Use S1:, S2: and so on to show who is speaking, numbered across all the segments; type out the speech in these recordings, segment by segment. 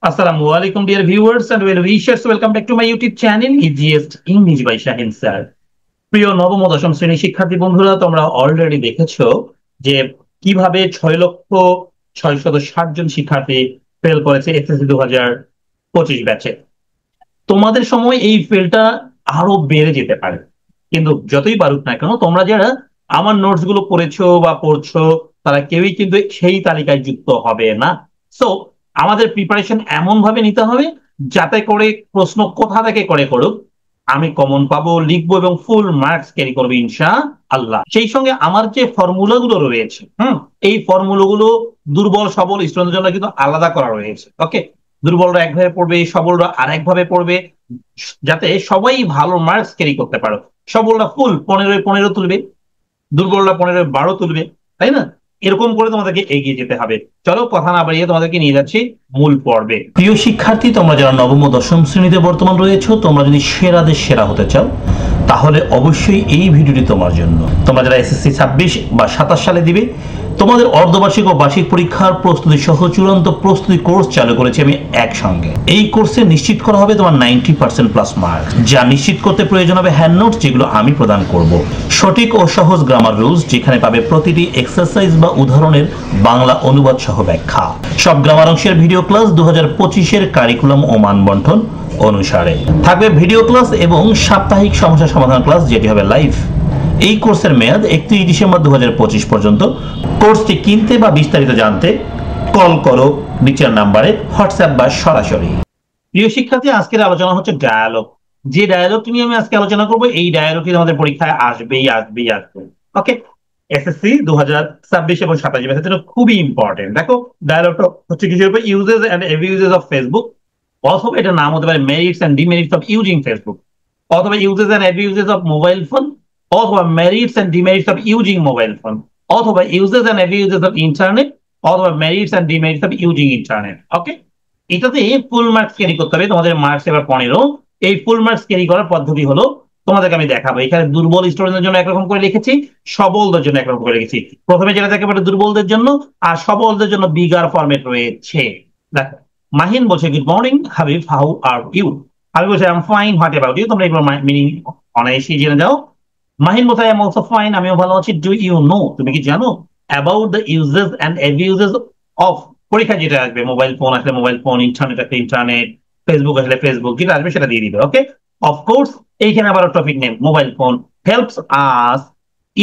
S1: Assalamu alaikum, dear viewers and well wishers. Welcome back to my YouTube channel, Easiest English by Shahin Sir. প্রিয় নবম ও দশম শ্রেণীর শিক্ষার্থী বন্ধুরা, তোমরা অলরেডি দেখেছো যে কিভাবে 6,660 জন শিক্ষার্থী ফেল করেছে এসএসসি 2025 ব্যাচে। তোমাদের সময় এই ফেলটা আরো বেড়ে যেতে পারে, কিন্তু যতই পারুক না কেন তোমরা যারা আমার নোটস গুলো পড়েছো বা পড়ছো তারা কেউই কিন্তু সেই তালিকায় যুক্ত হবে না। সো আমাদের প্রিপারেশন এমন ভাবে নিতে হবে যাতে করে প্রশ্ন কোথা থেকে করে করুক আমি কমন পাবো, লিখবো এবং ফুল মার্কস ক্যারি করবো ইনশাআল্লাহ। সেই সঙ্গে আমার যে ফর্মুলা গুলো রয়েছে এই ফর্মুলা গুলো দুর্বল সবল স্টুডেন্টের জন্য কিন্তু আলাদা করা রয়েছে। ওকে, দুর্বলরা একভাবে পড়বে, সবলরা আর একভাবে পড়বে, যাতে সবাই ভালো মার্কস ক্যারি করতে পারো। সবলরা ফুল 15-15 তুলবে, দুর্বলরা 15-12 তুলবে, তাই না? এরকম করে তোমাদেরকে এগিয়ে যেতে হবে। চলো কথা না বাড়িয়ে তোমাদেরকে নিয়ে যাচ্ছি মূল পর্বে। প্রিয় শিক্ষার্থী, তোমরা যারা নবম ও দশম শ্রেণীতে বর্তমান রয়েছো, তোমরা যদি সেরাদের সেরা হতে চাও তাহলে অবশ্যই এই ভিডিওটি তোমার জন্য। তোমরা যারা এসএসসি 26 বা 27 সালে দিবে, তোমাদের অর্ধবার্ষিক ও বার্ষিক পরীক্ষার প্রস্তুতি সহ চূড়ান্ত প্রস্তুতি কোর্স চালু করেছি আমি একসঙ্গে। এই কোর্সে নিশ্চিত করা হবে তোমার 90% প্লাস মার্কস, যা নিশ্চিত করতে প্রয়োজন হবে হ্যান্ড নোটস, যেগুলো আমি প্রদান করব। সঠিক ও সহজ গ্রামার রুলস, যেখানে পাবে প্রতিটি এক্সারসাইজ বা উদাহরণের বাংলা অনুবাদ সহ ব্যাখ্যা। সব গ্রামার অংশের ভিডিও ক্লাস 2025-এর কারিকুলাম ও মানবন্টন অনুসারে থাকবে ভিডিও ক্লাস এবং সাপ্তাহিক সমস্যা সমাধান ক্লাস, যেটি হবে লাইভ। এই কোর্সের মেয়াদ 31 ডিসেম্বর 2025 পর্যন্ত। কোর্সটি কিনতে বা বিস্তারিত জানতে কল করো নিচের নাম্বারে, হোয়াটসঅ্যাপ বা সরাসরি। প্রিয় শিক্ষার্থী, আজকের আলোচনা হচ্ছে ডায়ালগ। যে ডায়ালগটি নিয়ে আমি আজকে আলোচনা করব, এই ডায়ালগটি আমাদের পরীক্ষায় আসবেই। ওকে, এসএসসি 2026 এবং 27 ব্যাচের জন্য খুবই ইম্পর্টেন্ট। দেখো, ডায়ালগটা হচ্ছে কিসের উপর? Uses and abuses of Facebook, অথবা এটা নাম হতে পারে merits and demerits of using Facebook, অথবা uses and abuses of mobile phone, অথবা merits and demerits of using mobile phone, অথবা uses and abuses of internet, অথবা merits and demerits of using internet. Okay, এটাতে full marks carry করতে হবে। তোমাদের marks এবার 15। এই ফুল মার্কস ক্যারি করার পদ্ধতি হলো, তোমাদেরকে আমি দেখাবো। এখানে দুর্বল স্টুডেন্টদের জন্য একরকম করে লিখেছি, সবলদের জন্য একরকম করে লিখেছি। প্রথমে যেটা দেখে পারে দুর্বলদের জন্য, আর সবলদের জন্য বিগার ফরম্যাট রয়েছে। দেখো, মাহিন বলছে good morning Habib, how are you. Habib বলছে I am fine, what about you. তোমরা এগুলো মিনিং অনায়াসে জেনে যাও। মাহিন বলছে আই এম অলসো ফাইন, আমিও ভালো আছি। ডু ইউ নো, তুমি কি জানো about the uses and abuses of, পরীক্ষা যেটা আসবে, মোবাইল ফোন আসলে মোবাইল ফোন, ইন্টারনেট আসলে ইন্টারনেট, ফেসবুক আসলে ফেসবুক, যেটা আসবে সেটা দিয়ে দিবে। ওকে, অফকোর্স এইখানে আবার topic name mobile phone helps us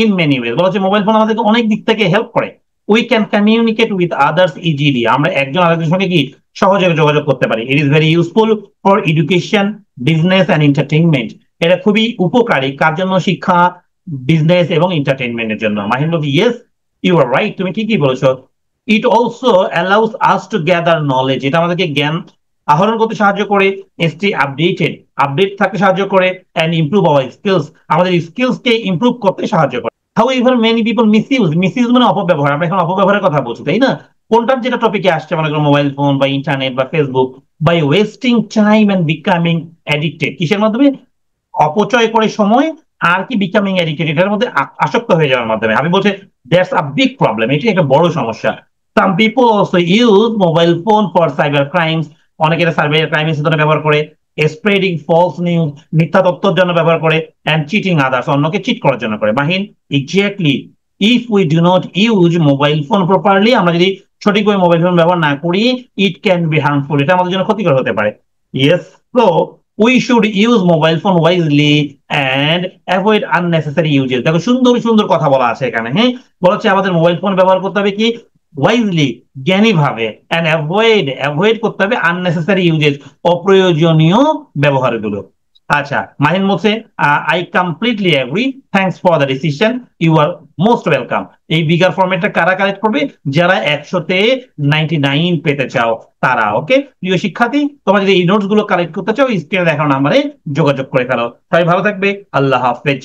S1: in many ways. বলা হচ্ছে মোবাইল ফোন আমাদেরকে অনেক দিক থেকে হেল্প করে। We can communicate with others easily, আমরা একজন আরেকজনের সঙ্গে কি সহজে যোগাযোগ করতে পারি। It is very useful for education, business and entertainment. এটা খুবই উপকারী কার জন্য? শিক্ষা, বিজনেস এবং এন্টারটেইনমেন্টের জন্য। মাহিন বলছে ইয়েস ইউ আর রাইট, তুমি ঠিকই বলেছো। It also allows us to gather knowledge, এটা আমাদেরকে জ্ঞান আহরণ করতে সাহায্য করে, স্টে আপডেট থাকতে সাহায্য করে, এন্ড ইমপ্রুভ আওয়ার স্কিলস, আমাদের স্কিলস কে ইমপ্রুভ করতে সাহায্য করে। হাউএভার মেনি পিপল মিসইউজ মানে অপব্যবহার। আমরা এখন অপব্যবহারের কথা বলছি, তাই না? কোনটার যেটা টপিকে আসছে, মনে করো মোবাইল ফোন বা ইন্টারনেট বা Facebook, by wasting time and becoming addicted. কিসের মাধ্যমে? অপচয় করে সময়, আর কি বিকামিং অ্যাডিক্টেড, এটার মধ্যে আসক্ত হয়ে যাওয়ার মাধ্যমে। আমি বলছি দ্যাটস আ বিগ প্রবলেম, এটি একটা বড় সমস্যা। Some people also use mobile phone for cyber crimes, অনেকে এটা সাইবার ক্রাইমের জন্য ব্যবহার করে, স্প্রেডিং ফলস নিউজ, মিথ্যা তথ্যের জন্য ব্যবহার করে, এন্ড চিটিং আদার্স, অন্যকে চিট করার জন্য করে। Mahin exactly, if we do not use mobile phone properly, আমরা যদি সঠিকভাবে মোবাইল ফোন ব্যবহার না করি, ইট ক্যান বি হার্মফুল, এটা আমাদের জন্য ক্ষতিকর হতে পারে। Yes, so we should use mobile phone wisely and avoid unnecessary uses. দেখো, সুন্দর সুন্দর কথা বলা আছে এখানে। হ্যাঁ, বলা হচ্ছে আমাদের মোবাইল ফোন ব্যবহার করতে হবে কি ওয়াইজলি, জ্ঞানী ভাবে, এন্ড অ্যাভয়েড করতে হবে আননেসেসারি ইউজেস, অপ্রয়োজনীয় ব্যবহারগুলো। আচ্ছা, মাহিন বলছে I completely agree, thanks for the decision, you are most welcome. এই বিগার ফরম্যাটটা কারা কালেক্ট করবে? যারা 100-তে 99 পেতে চাও তারা। ওকে, প্রিয় শিক্ষার্থী, তোমরা যদি এই নোটস গুলো কালেক্ট করতে চাও, স্ক্রিনে দেখানো নাম্বারে যোগাযোগ করে ফেলো। সবাই ভালো থাকবে, আল্লাহ হাফেজ।